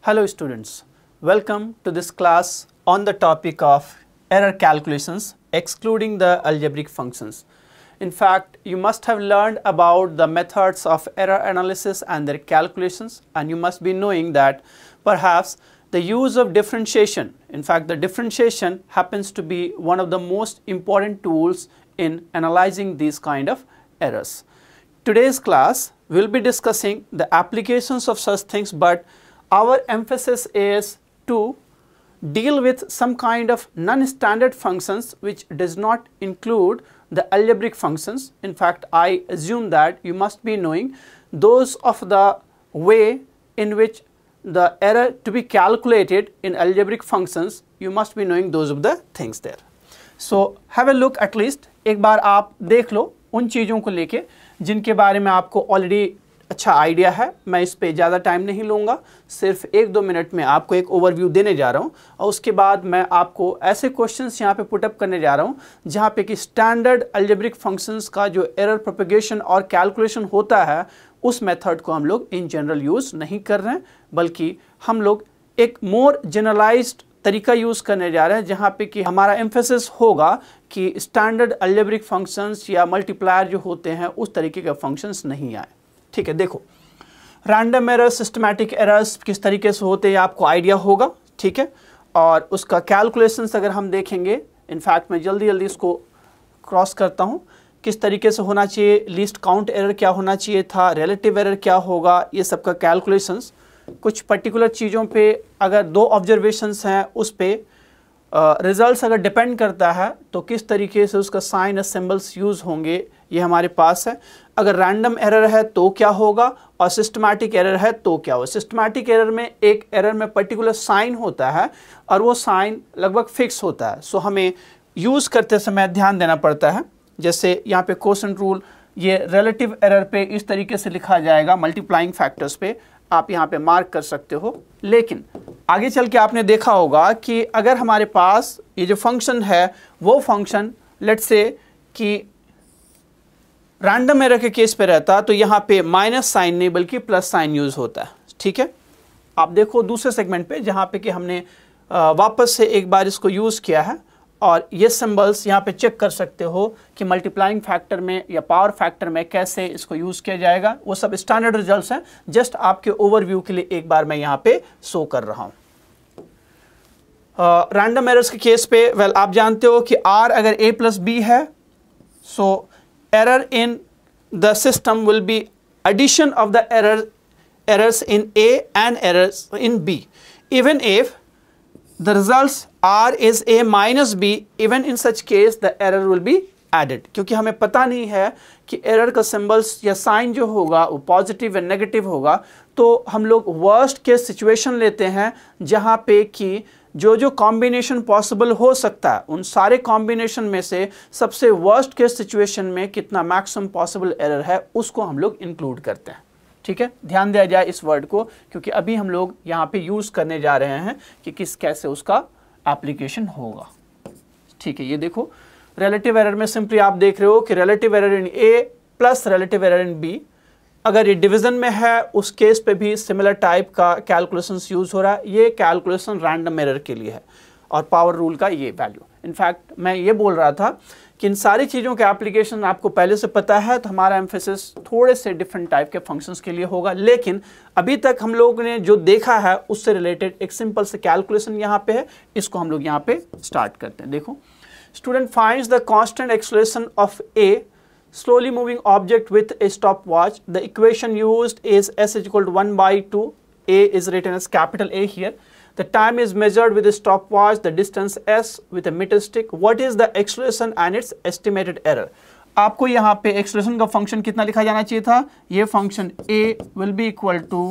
Hello students, welcome to this class on the topic of error calculations excluding the algebraic functions. In fact, you must have learned about the methods of error analysis and their calculations, and you must be knowing that perhaps the use of differentiation, in fact the differentiation happens to be one of the most important tools in analyzing these kind of errors. Today's class will be discussing the applications of such things, but our emphasis is to deal with some kind of non-standard functions which does not include the algebraic functions. In fact, I assume that you must be knowing those of the way in which the error to be calculated in algebraic functions, you must be knowing those of the things there. So have a look at least, एक बार आप देख लो उन चीज़ों को लेके जिनके बारे में आपको ऑलरेडी अच्छा आइडिया है. मैं इस पे ज़्यादा टाइम नहीं लूँगा, सिर्फ 1-2 मिनट में आपको एक ओवरव्यू देने जा रहा हूँ और उसके बाद मैं आपको ऐसे क्वेश्चंस यहाँ पे पुटअप करने जा रहा हूँ जहाँ पे कि स्टैंडर्ड अलजेब्रिक फंक्शंस का जो एरर प्रोपेगेशन और कैलकुलेशन होता है उस मेथड को हम लोग इन जनरल यूज़ नहीं कर रहे हैं, बल्कि हम लोग एक मोर जनरलाइज्ड तरीका यूज़ करने जा रहे हैं जहाँ पे कि हमारा एम्फेसिस होगा कि स्टैंडर्ड अलजेब्रिक फंक्शंस या मल्टीप्लायर जो होते हैं उस तरीके के फंक्शंस नहीं आए. ठीक है, देखो रैंडम एरर्स, सिस्टमैटिक एरर्स किस तरीके से होते हैं आपको आइडिया होगा. ठीक है, और उसका कैलकुलेशंस अगर हम देखेंगे, इनफैक्ट मैं जल्दी इसको क्रॉस करता हूँ, किस तरीके से होना चाहिए, लीस्ट काउंट एरर क्या होना चाहिए था, रिलेटिव एरर क्या होगा, ये सब का कैलकुलेशंस. कुछ पर्टिकुलर चीज़ों पे अगर 2 ऑब्जर्वेशंस हैं उस पे रिजल्ट्स अगर डिपेंड करता है तो किस तरीके से उसका साइन और सिंबल्स यूज़ होंगे ये हमारे पास है. अगर रैंडम एरर है तो क्या होगा और सिस्टमैटिक एरर है तो क्या होगा. सिस्टमैटिक एरर में एक एरर में पर्टिकुलर साइन होता है और वो साइन लगभग फिक्स होता है. सो हमें यूज़ करते समय ध्यान देना पड़ता है. जैसे यहाँ पे क्वोशंट रूल, ये रिलेटिव एरर पे इस तरीके से लिखा जाएगा, मल्टीप्लाइंग फैक्टर्स पे आप यहाँ पे मार्क कर सकते हो. लेकिन आगे चल के आपने देखा होगा कि अगर हमारे पास ये जो फंक्शन है वो फंक्शन लेट्स से कि रैंडम एरर के केस पे रहता तो यहाँ पे माइनस साइन नहीं बल्कि प्लस साइन यूज़ होता है. ठीक है, आप देखो दूसरे सेगमेंट पे जहाँ पे कि हमने वापस से एक बार इसको यूज़ किया है और ये सिंबल्स यहाँ पे चेक कर सकते हो कि मल्टीप्लाइंग फैक्टर में या पावर फैक्टर में कैसे इसको यूज़ किया जाएगा. वो सब स्टैंडर्ड रिजल्ट्स हैं, जस्ट आपके ओवरव्यू के लिए एक बार मैं यहाँ पे शो कर रहा हूँ. रैंडम एरर्स के केस पे वेल आप जानते हो कि R अगर A + B है, सो error in the system will be addition of the errors in A and errors in B. Even if the results R is A minus B, even in such case the error will be added. क्योंकि हमें पता नहीं है कि error का symbols या sign जो होगा वो पॉजिटिव या नेगेटिव होगा, तो हम लोग वर्स्ट केस सिचुएशन लेते हैं जहाँ पे कि जो कॉम्बिनेशन पॉसिबल हो सकता है उन सारे कॉम्बिनेशन में से सबसे वर्स्ट केस सिचुएशन में कितना मैक्सिमम पॉसिबल एरर है उसको हम लोग इंक्लूड करते हैं. ठीक है, ध्यान दिया जाए इस वर्ड को क्योंकि अभी हम लोग यहाँ पे यूज़ करने जा रहे हैं कि कैसे उसका एप्लीकेशन होगा. ठीक है, ये देखो रिलेटिव एरर में सिंपली आप देख रहे हो कि relative error in A plus relative error in B. अगर ये डिवीज़न में है उस केस पे भी सिमिलर टाइप का कैलकुलेशंस यूज़ हो रहा है. ये कैलकुलेशन रैंडम एरर के लिए है और पावर रूल का ये वैल्यू. इनफैक्ट मैं ये बोल रहा था कि इन सारी चीज़ों के एप्लीकेशन आपको पहले से पता है तो हमारा एम्फेसिस थोड़े से डिफरेंट टाइप के फंक्शंस के लिए होगा. लेकिन अभी तक हम लोगों ने जो देखा है उससे रिलेटेड एक सिंपल से कैलकुलेशन यहाँ पे है, इसको हम लोग यहाँ पे स्टार्ट करते हैं. देखो, student finds the constant acceleration of A slowly moving object with a stopwatch. The equation used is s is equal to 1/2. A is written as capital A here. The time is measured with a stopwatch, the distance s with a meter stick. What is the acceleration and its estimated error? आपको यहाँ पे acceleration का function कितना लिखा जाना चाहिए था. ये function A will be equal to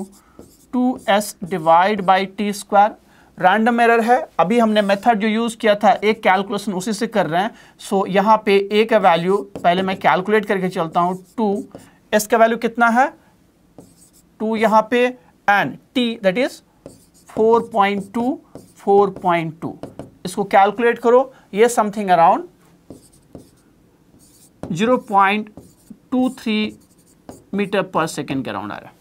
2s divide by t square. Random error है, अभी हमने मेथड जो यूज़ किया था एक कैलकुलेशन उसी से कर रहे हैं. सो यहाँ पे A का वैल्यू पहले मैं कैलकुलेट करके चलता हूँ. 2 S का वैल्यू कितना है 2 यहाँ पे एंड T दैट इज 4.2. इसको कैलकुलेट करो, ये समथिंग अराउंड 0.23 मीटर पर सेकेंड के अराउंड आ रहा है.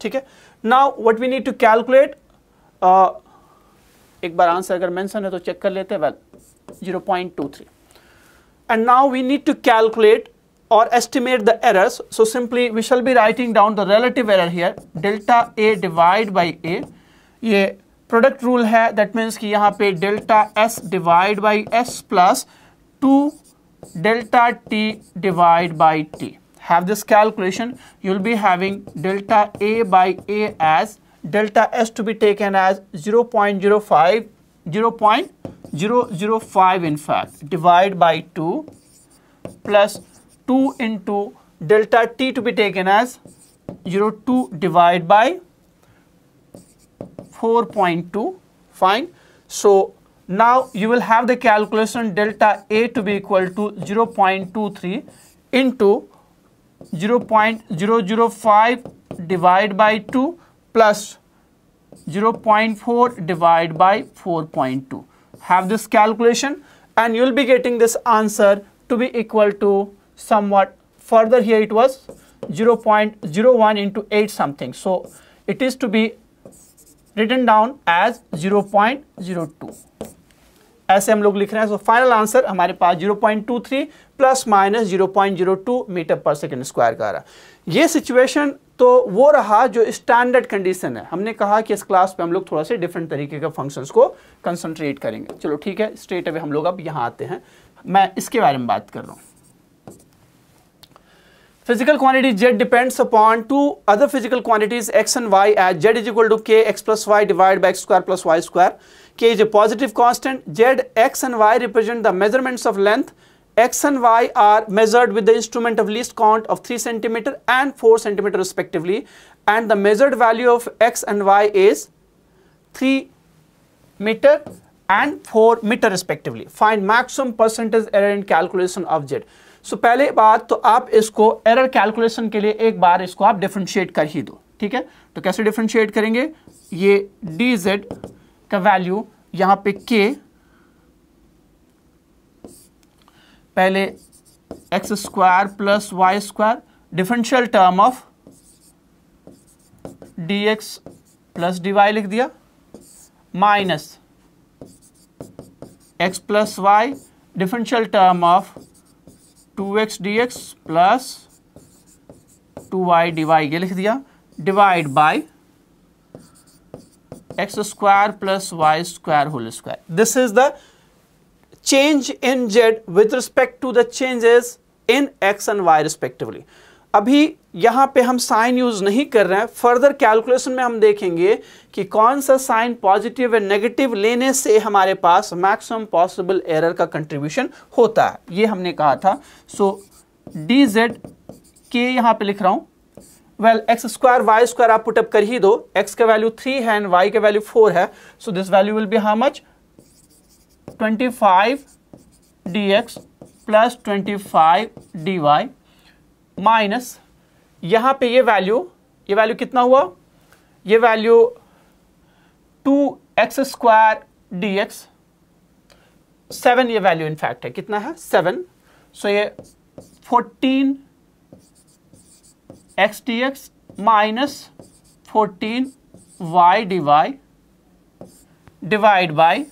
ठीक है, now what we need to calculate एक बार आंसर अगर मेंशन है तो चेक कर लेते हैं. Well 0.23. And now we need to calculate or estimate the errors. So simply we shall be writing down the relative error here, delta A divide by A. ये product rule है, that means कि यहाँ पे delta S divide by S plus 2 delta T divide by T. Have this calculation. You will be having delta A by A as delta S to be taken as 0.05, 0.005 in fact, divide by 2 plus 2 into delta T to be taken as 0.2 divide by 4.2. Fine. So now you will have the calculation delta A to be equal to 0.23 into 0.005 divide by 2 plus 0.4 divide by 4.2. Have this calculation and you will be getting this answer to be equal to somewhat further here it was 0.01 into 8 something. So it is to be written down as 0.02. ऐसे हम लोग लिख रहे हैं. So final answer हमारे पास 0.23 plus minus 0.02 metre पर second square का आ रहा. ये सिचुएशन तो वो रहा जो स्टैंडर्ड कंडीशन है. हमने कहा कि इस क्लास पे हम लोग थोड़ा से डिफरेंट तरीके के फंक्शंस को कंसंट्रेट करेंगे. चलो ठीक है, स्ट्रेट अवे हम लोग अब यहाँ आते हैं. मैं इसके बारे में बात कर रहा हूँ. Physical quantity z depends upon two other physical quantities x and y as z is equal to k x plus y divided by x square plus y square. K is a positive constant. Z, x and y represent the measurements of length. X and y are measured with the instrument of least count of 3 cm and 4 cm respectively, and the measured value of x and y is 3 meter and 4 meter respectively. Find maximum percentage error in calculation of z. So पहले बात तो आप इसको error calculation के लिए एक बार इसको आप डिफरेंशिएट कर ही दो. ठीक है, तो कैसे डिफरेंशिएट करेंगे? ये dz का वैल्यू यहाँ पे k पहले x square plus y square differential term of dx plus dy लिख दिया minus x plus y differential term of 2x dx plus 2y dy ये लिख दिया divide by x square plus y square whole square. This is the change in z with respect to the changes in x and y respectively. अभी यहाँ पे हम sign use नहीं कर रहे हैं. फर्दर कैलकुलेशन में हम देखेंगे कि कौन सा साइन पॉजिटिव या नेगेटिव लेने से हमारे पास मैक्सिमम पॉसिबल एरर का कंट्रीब्यूशन होता है. ये हमने कहा था. सो dz के यहाँ पे लिख रहा हूँ. Well x square y square आप पुटअप कर ही दो. x का वैल्यू 3 है एंड y का वैल्यू 4 है. So this value will be how much 25 dx plus 25 dy minus यहां पे ये वैल्यू कितना हुआ? ये वैल्यू 2x स्क्वायर dx 7 ये वैल्यू इनफैक्ट है. कितना है? 7. सो ये 14 x dx minus 14 y dy divide by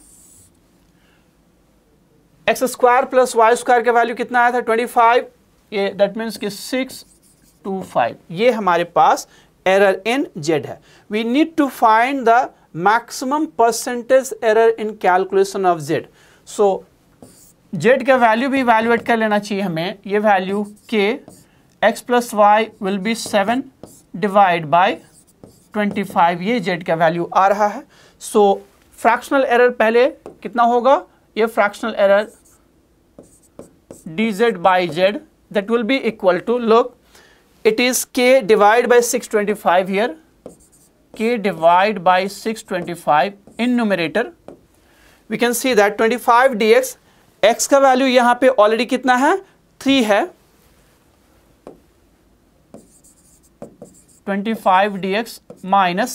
x square plus y square का वैल्यू कितना आया था? 25. ये दैट मीन्स कि 625. ये हमारे पास एरर इन जेड है. We need to find the maximum percentage error in calculation of z. So z का वैल्यू भी इवैल्यूएट कर लेना चाहिए हमें. ये वैल्यू के x plus y will be 7 divide by 25. ये जेड का वैल्यू आ रहा है. सो फ्रैक्शनल एरर पहले कितना होगा? ये fractional error dz by z that will be equal to, look, it is k divided by 625 here, k divided by 625 in numerator. We can see that 25 dx, x का value यहां पे already कितना है? 3 है. 25 dx minus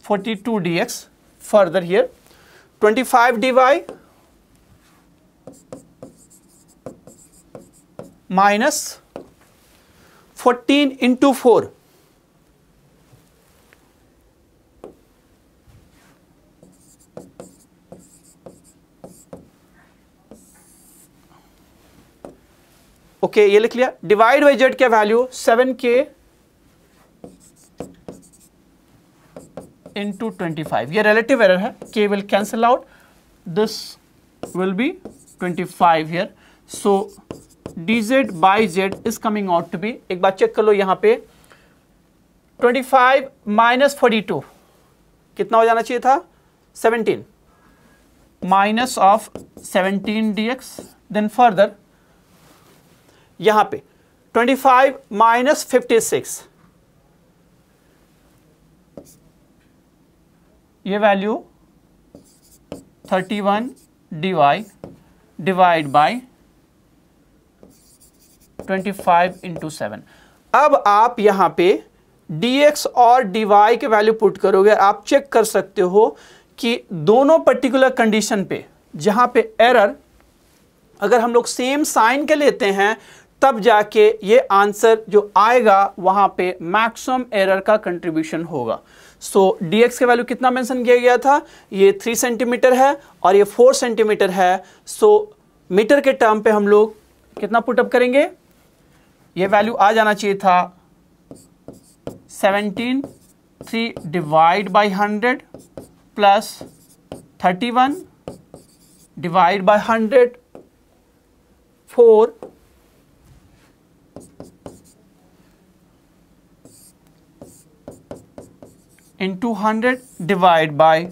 42 dx. Further here 25 dy minus 14 into 4. Okay, ये लिख लिया. Divide by Z क्या वैल्यू 7k into 25. ये relative error है, k will cancel out, this will be 25 here. So dz by z is coming out to be, एक बार check कर लो यहाँ पे, 25 minus 42 कितना हो जाना चाहिए था, 17 minus of 17 dx. Then further यहाँ पे 25 minus 56, ये वैल्यू 31 डिवाइड बाय 25 इंटू 7. अब आप यहां पे dx और dy के वैल्यू पुट करोगे. आप चेक कर सकते हो कि दोनों पर्टिकुलर कंडीशन पे जहां पे एरर अगर हम लोग सेम साइन के लेते हैं तब जाके ये आंसर जो आएगा वहां पे मैक्सिमम एरर का कंट्रीब्यूशन होगा. सो dx के वैल्यू कितना मेंशन किया गया था, ये 3 सेंटीमीटर है और ये 4 सेंटीमीटर है. सो मीटर के टर्म पे हम लोग कितना पुटअप करेंगे, ये वैल्यू आ जाना चाहिए था 17, 3 divide by 100 plus 31 divide by 100, 4 into 100 divide by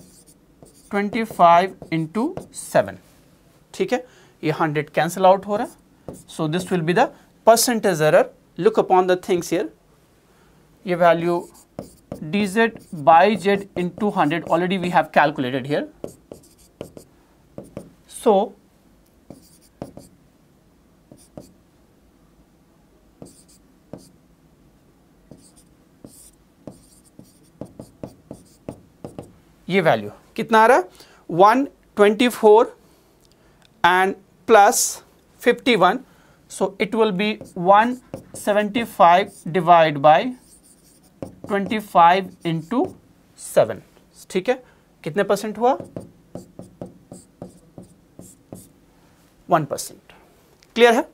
25 into 7. ठीक है, ये 100 cancel out हो रहा है. So this will be the percentage error. Look upon the things here. ये value dz by z into 100 already we have calculated here. So ये value कितना आ रहा है, 124 and plus 51. So it will be 175 divided by 25 into 7. ठीक है, कितने percent हुआ, 1%. Clear है.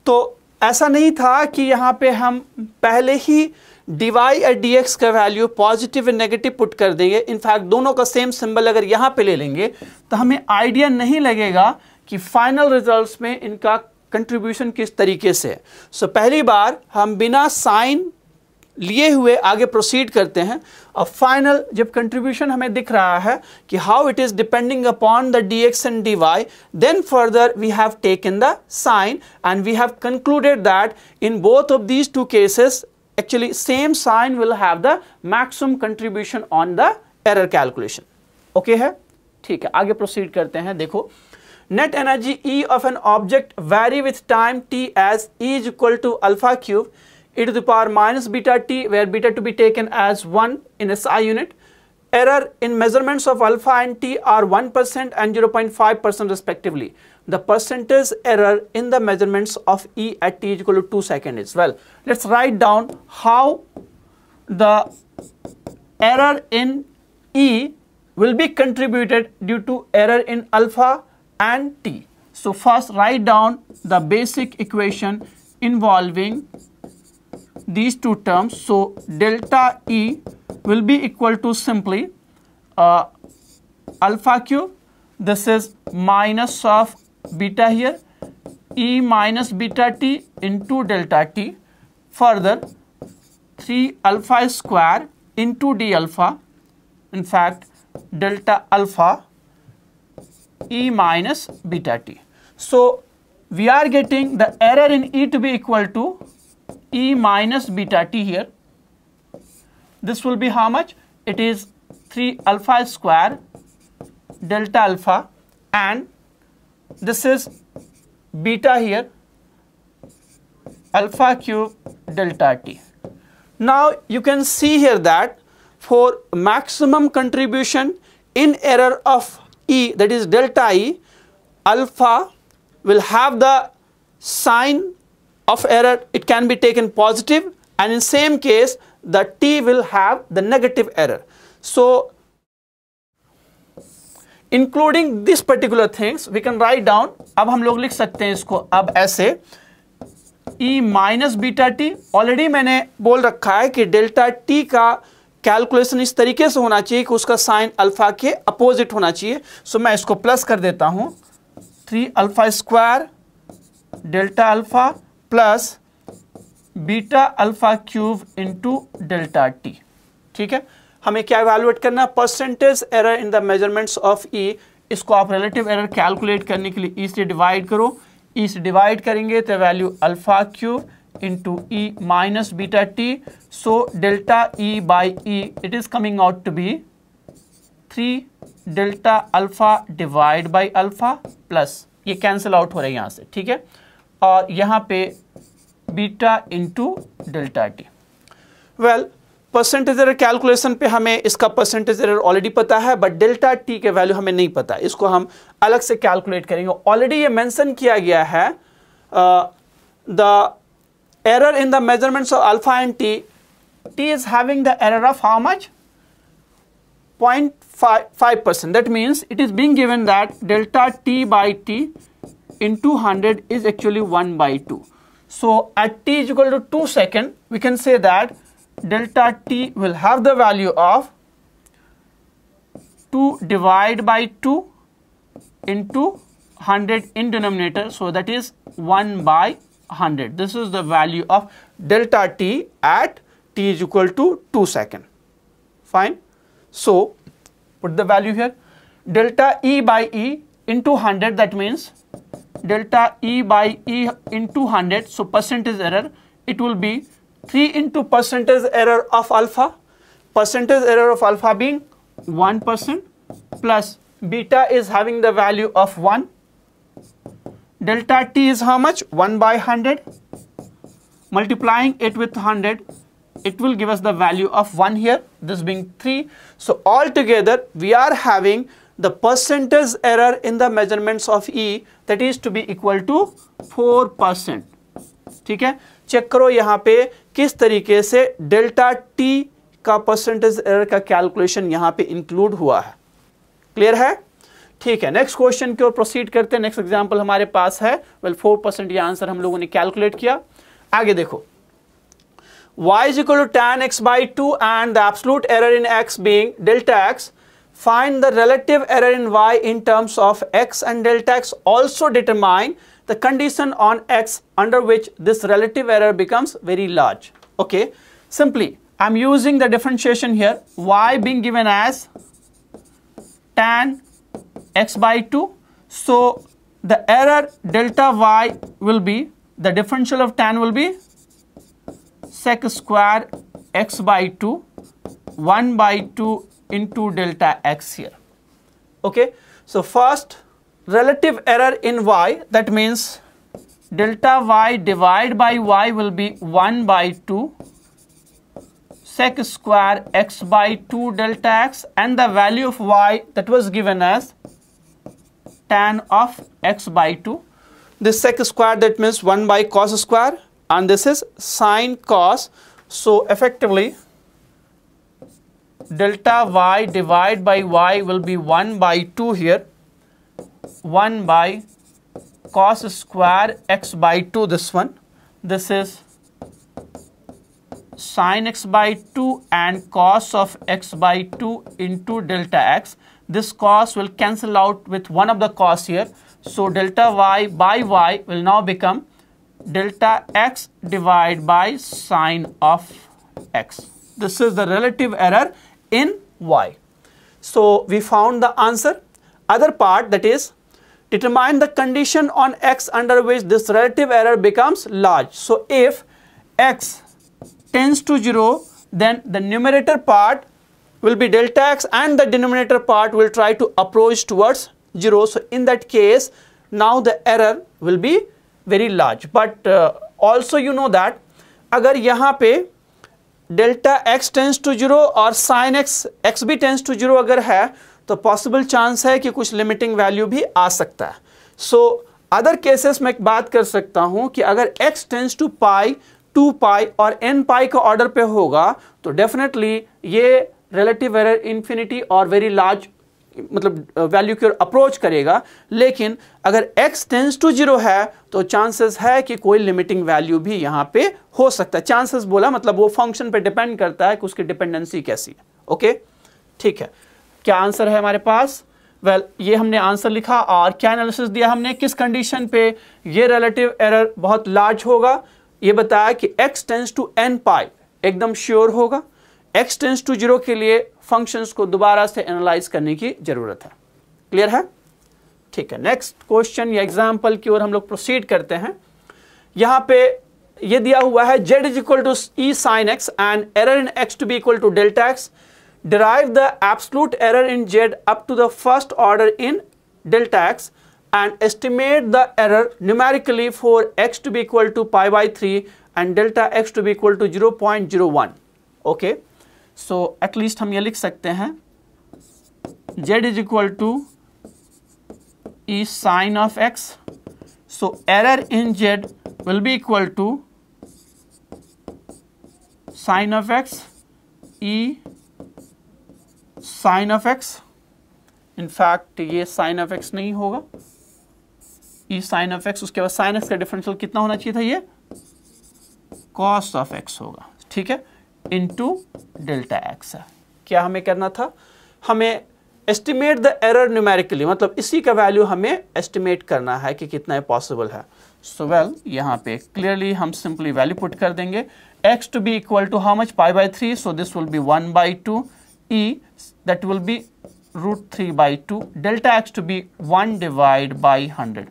तो ऐसा नहीं था कि यहाँ पे हम पहले ही dy और dx का वैल्यू पॉजिटिव और नेगेटिव पुट कर देंगे. इनफैक्ट दोनों का सेम सिंबल अगर यहाँ पे ले लेंगे तो हमें आइडिया नहीं लगेगा कि फाइनल रिजल्ट्स में इनका कंट्रीब्यूशन किस तरीके से है. सो पहली बार हम बिना साइन लिए हुए आगे प्रोसीड करते हैं और फाइनल जब कंट्रीब्यूशन हमें दिख रहा है कि how it is depending upon the dx and dy, then further we have taken the sine and we have concluded that in both of these two cases actually same sign will have the maximum contribution on the error calculation. Okay है, ठीक है, आगे proceed करते हैं. देखो, net energy E of an object vary with time t as E is equal to alpha cube e to the power minus beta t, where beta to be taken as 1 in SI unit. Error in measurements of alpha and t are 1% and 0.5% respectively. The percentage error in the measurements of E at t is equal to 2 seconds is. Well, let's write down how the error in E will be contributed due to error in alpha and t. So first write down the basic equation involving these two terms. So delta E will be equal to simply alpha cube, this is minus of beta here, E minus beta t into delta t, further 3 alpha square into d alpha, in fact delta alpha E minus beta t. So we are getting the error in E to be equal to E minus beta t here. This will be how much? It is 3 alpha square delta alpha and this is beta here, alpha cube delta t. Now you can see here that for maximum contribution in error of E, that is delta E, alpha will have the sign of error, it can be taken positive, and in same case the t will have the negative error. So including this particular things we can write down. अब हम लोग लिख सकते हैं इसको अब ऐसे e minus beta T. Already मैंने बोल रखा है कि डेल्टा टी का कैलकुलेशन इस तरीके से होना चाहिए कि उसका साइन अल्फा के अपोजिट होना चाहिए. सो मैं इसको प्लस कर देता हूं 3 alpha square delta alpha plus beta alpha cube into delta T. ठीक है, हमें क्या इवैल्यूएट करना है? Percentage error in the measurements of E. इसको आप रिलेटिव एरर कैलकुलेट करने के लिए ई से डिवाइड करो. ई से डिवाइड करेंगे तो value alpha cube into e minus beta t. So delta e by e it is coming out to be 3 delta alpha divide by alpha plus ये कैंसिल आउट हो रहा है यहाँ से. ठीक है, और यहाँ पे beta into delta T. Well, percentage error calculation पे हमें इसका परसेंटेज एरर ऑलरेडी पता है, बट डेल्टा टी के वैल्यू हमें नहीं पता. इसको हम अलग से कैलकुलेट करेंगे. ऑलरेडी ये मेंशन किया गया है the error in the measurements of alpha and T. T is having the error of how much? 0.5%. That means it is being given that delta t by t into 100 is actually 1 by 2. So at t is equal to 2 seconds, we can say that delta t will have the value of 2 divided by 2 into 100 in denominator. So that is 1 by 100. This is the value of delta t at t is equal to 2 seconds. Fine. So put the value here. Delta E by E into 100, that means delta E by E into 100. So percentage error, it will be 3 into percentage error of alpha. Percentage error of alpha being 1% plus beta is having the value of 1. Delta T is how much? 1 by 100. Multiplying it with 100. It will give us the value of 1 here, this being 3. So altogether we are having the percentage error in the measurements of E, that is to be equal to 4%. ठीक है, check करो यहाँ पे किस तरीके से delta T का percentage error का कैलकुलेशन यहाँ पे इंक्लूड हुआ है. क्लियर है? ठीक है, नेक्स्ट क्वेश्चन की ओर प्रोसीड करते हैं. नेक्स्ट एग्जांपल हमारे पास है. वेल 4% ये आंसर हम लोगों ने कैलकुलेट किया. आगे देखो, y is equal to tan x by 2 and the absolute error in x being delta x. Find the relative error in y in terms of x and delta x. Also determine the condition on x under which this relative error becomes very large. Okay, simply I'm using the differentiation here. Y being given as tan x by 2. So the error delta y will be, the differential of tan will be sec square x by 2 1 by 2 into delta x here. Okay, so first relative error in y, that means delta y divided by y will be 1 by 2 sec square x by 2 delta x, and the value of y that was given as tan of x by 2. This sec square, that means 1 by cos square, and this is sine cos. So effectively delta y divided by y will be 1 by 2 here, 1 by cos square x by 2, this one. This is sine x by 2 and cos of x by 2 into delta x. This cos will cancel out with one of the cos here. So delta y by y will now become delta x divided by sine of x. This is the relative error in y. So we found the answer. Other part, that is determine the condition on x under which this relative error becomes large. So if x tends to 0, then the numerator part will be delta x and the denominator part will try to approach towards 0. So in that case, now the error will be very large. But also you know that अगर यहाँ पे delta x tense to 0 और sign x भी tense to 0 अगर है, तो possible chance है कि कुछ लिमिटिंग वैल्यू भी आ सकता है. सो अदर केसेस में बात कर सकता हूं कि अगर x टेंड्स टू पाई, 2 पाई और n पाई का ऑर्डर पे होगा तो डेफिनेटली ये रिलेटिव एरर इंफिनिटी और वेरी लार्ज मतलब वैल्यू की ओर अप्रोच करेगा। लेकिन अगर x टेंड्स टू 0 है तो चांसेस है कि कोई लिमिटिंग वैल्यू भी यहां पे हो सकता है। चांसेस बोला मतलब वो फंक्शन पे डिपेंड करता है कि उसकी डिपेंडेंसी कैसी है। ओके, ठीक है, क्या आंसर है हमारे पास? वेल, ये हमने आंसर लिखा और क्या एनालिसिस दिया हमने, किस कंडीशन पे ये रिलेटिव एरर बहुत लार्ज होगा। ये बताया कि x टेंड्स टू n पाई एकदम श्योर होगा, x टेंड्स टू 0 के लिए फंक्शंस को दोबारा से एनालाइज करने की जरूरत है। क्लियर है? ठीक है, नेक्स्ट क्वेश्चन या एग्जांपल की ओर हम लोग प्रोसीड करते हैं। यहां पे ये दिया हुआ है z is equal to e sin x and error in x to be equal to delta x, derive the absolute error in z up to the first order in delta x and estimate the error numerically for x to be equal to pi by 3 and delta x to be equal to 0.01. okay, so at least हम ये लिख सकते हैं z is equal to e sin of x, so error in z will be equal to sin of x e sine of x. In fact ये sine of x नहीं होगा, ई sign of x, उसके बाद साइन एक्स का differential कितना होना चाहिए था, ये कॉस ऑफ एक्स होगा। ठीक है, इनटू डेल्टा एक्स है। क्या हमें करना था, हमें एस्टिमेट द एरर न्यूमेरिकली, मतलब इसी का वैल्यू हमें एस्टिमेट करना है कि कितना पॉसिबल है। सो वेल, यहाँ पे क्लियरली हम सिंपली वैल्यू पुट कर देंगे, x to be equal to how much, pi by 3, so this will be 1/2, e that will be √3/2, delta x to be 1 divided by 100।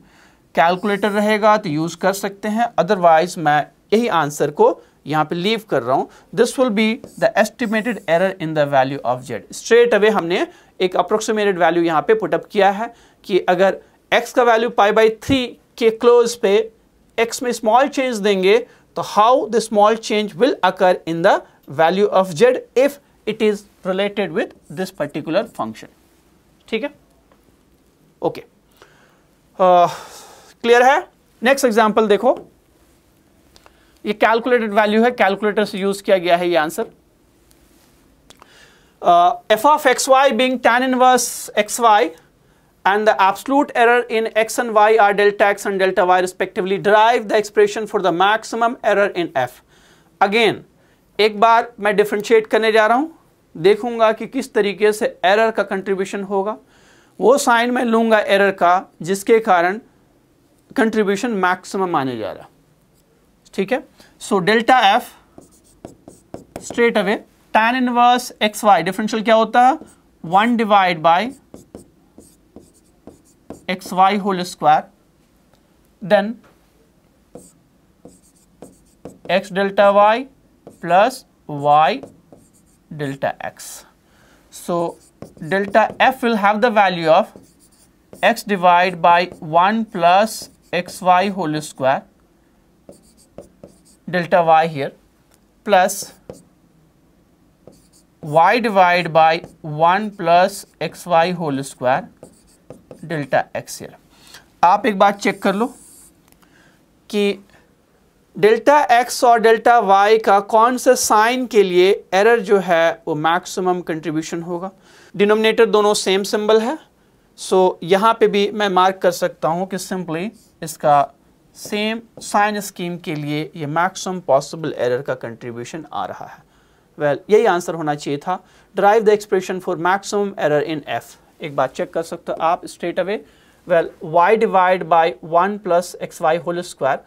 Calculator रहेगा तो use कर सकते हैं, अदरवाइज मैं यही आंसर को यहाँ पे लीव कर रहा हूँ। This will be the estimated error in the value of z। Straight away हमने एक अप्रोक्सीमेटेड वैल्यू यहाँ पे पुटअप किया है कि अगर x का वैल्यू π/3 के क्लोज पे x में स्मॉल चेंज देंगे तो how the small change will occur in the value of z if it is related with this particular function। ठीक है, ओके, क्लियर है। नेक्स्ट एग्जांपल देखो, ये कैलकुलेटेड वैल्यू है, कैलकुलेटर से यूज किया गया है ये answer. f of xy being tan inverse xy and the absolute error in x and y are delta x and delta y respectively, derive the expression for the maximum error in f। Again एक बार मैं differentiate करने जा रहा हूं, देखूंगा कि किस तरीके से एरर का कंट्रीब्यूशन होगा। वो साइन मैं लूंगा एरर का जिसके कारण कंट्रीब्यूशन मैक्सिमम आने जा रहा। ठीक है, so delta f straight away tan inverse x y, differential क्या होता है, 1 divide by x y whole square, then x delta y plus y delta x। so delta f will have the value of x divided by 1 plus xy whole square, delta y here, plus y divided by 1 plus xy whole square, delta x here। आप एक बात चेक कर लो कि delta x और delta y का कौन से साइन के लिए एरर जो है वो मैक्सिमम कंट्रीब्यूशन होगा। डिनोमिनेटर दोनों सेम सिंबल है, सो यहाँ पे भी मैं मार्क कर सकता हूँ कि सिंपली इसका सेम साइन स्कीम के लिए ये मैक्सिमम पॉसिबल एरर का कंट्रीब्यूशन आ रहा है। वेल, यही आंसर होना चाहिए था। Drive the expression for maximum error in f। एक बात चेक कर सकते हो आप straight away, well y divide by 1 plus x y whole square.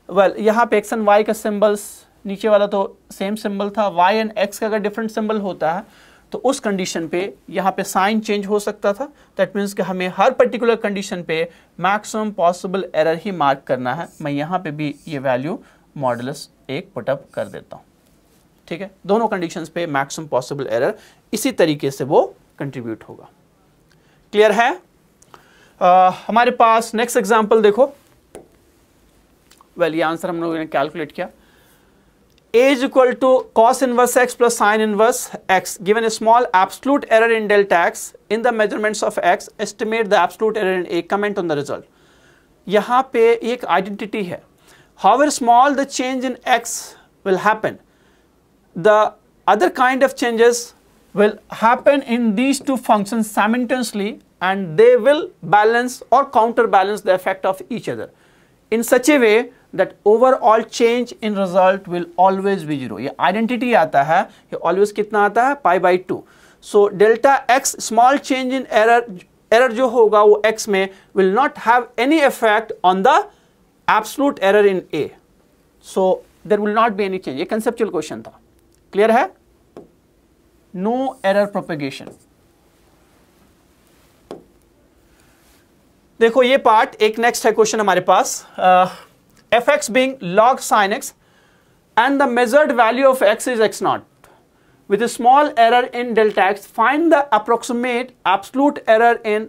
Well, यहाँ पे x एंड y का सिंबल्स, नीचे वाला तो सेम सिंबल था, y एंड x का अगर डिफरेंट सिंबल होता है तो उस कंडीशन पे यहाँ पे साइन चेंज हो सकता था। दैट मीन्स कि हमें हर पर्टिकुलर कंडीशन पे मैक्सिमम पॉसिबल एरर ही मार्क करना है। मैं यहाँ पे भी ये वैल्यू मॉडुलस 1 पुटअप कर देता हूँ। ठीक है, दोनों कंडीशंस पे मैक्सिमम पॉसिबल एरर इसी तरीके से वो कंट्रीब्यूट होगा। क्लियर है? हमारे पास नेक्स्ट एग्जाम्पल देखो। वेल, ये आंसर हम लोगों ने कैलकुलेट किया। A is equal to cos inverse x plus sin inverse x, given a small absolute error in delta x in the measurements of x, estimate the absolute error in A, comment on the result। यहाँ पे एक identity है. However small the change in x will happen, the other kind of changes will happen in these two functions simultaneously and they will balance or counterbalance the effect of each other in such a way that overall change in result will always be 0. ये identity आता है, ये always कितना आता है, pi by 2. So delta x small change in error जो होगा वो x में will not have any effect on the absolute error in A. So there will not be any change. ये conceptual question था. Clear है? No error propagation. देखो ये part एक नेक्स्ट है क्वेश्चन हमारे पास. fx being log sin x and the measured value of x is x naught. With a small error in delta x, find the approximate absolute error in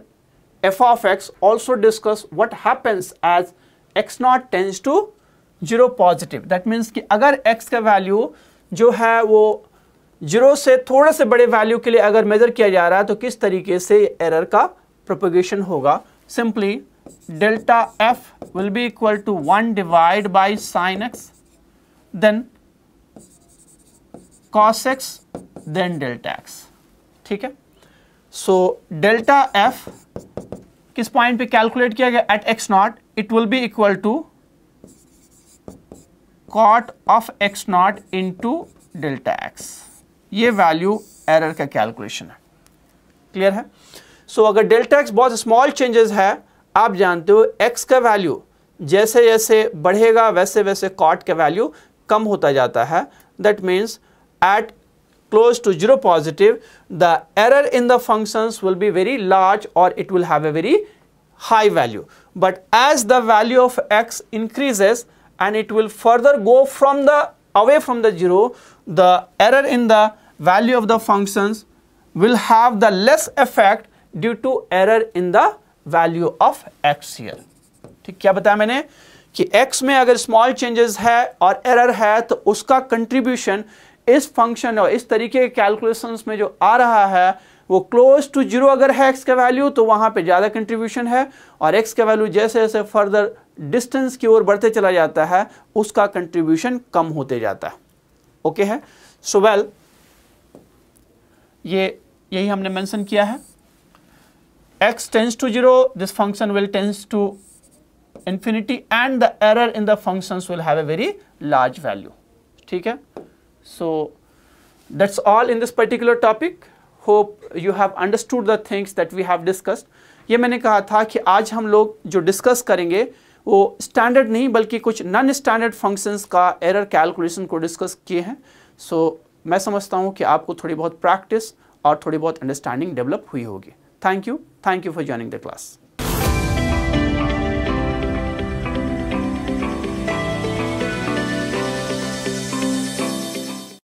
f of x. Also discuss what happens as x naught tends to 0 positive. That means कि अगर x का value जो है वो 0 से थोड़े से बड़े वैल्यू के लिए अगर मेजर किया जा रहा है तो किस तरीके से एरर का प्रोपगेशन होगा. Simply delta f will be equal to 1 divided by sin x, then cos x, then delta x. ठीक है. So delta f किस पॉइंट पे कैलकुलेट किया गया, at x naught, it will be equal to cot of x naught into delta x. ये value error का calculation है. Clear है. सो अगर डेल्टा एक्स बहुत स्मॉल चेंजेस है, आप जानते हो एक्स का वैल्यू जैसे जैसे बढ़ेगा वैसे वैसे कॉट का वैल्यू कम होता जाता है. That means at close to 0 positive, the error in the functions will be very large or it will have a very high value. But as the value of x increases and it will further go away from the 0, the error in the value of the functions will have the less effect due to error in the value of x here. ठीक, क्या बताया मैंने कि x में अगर small changes है और error है तो उसका कंट्रीब्यूशन इस फंक्शन और इस तरीके के कैलकुलेशंस में जो आ रहा है वो क्लोज टू 0 अगर है x का वैल्यू तो वहां पे ज़्यादा कंट्रीब्यूशन है, और x का वैल्यू जैसे जैसे फर्दर डिस्टेंस की ओर बढ़ते चला जाता है उसका कंट्रीब्यूशन कम होते जाता है. ओके है. सो वेल यही हमने मेंशन किया है. x tends to 0, this function will tends to infinity and the error in the functions will have a very large value. ठीक है. So that's all in this particular topic. Hope you have understood the things that we have discussed. ये मैंने कहा था कि आज हम लोग जो डिस्कस करेंगे वो स्टैंडर्ड नहीं बल्कि कुछ नॉन स्टैंडर्ड फंक्शंस का एरर कैलकुलेशन को डिस्कस किए हैं. सो मैं समझता हूँ कि आपको थोड़ी बहुत प्रैक्टिस और थोड़ी बहुत अंडरस्टैंडिंग डेवलप हुई होगी. Thank you for joining the class.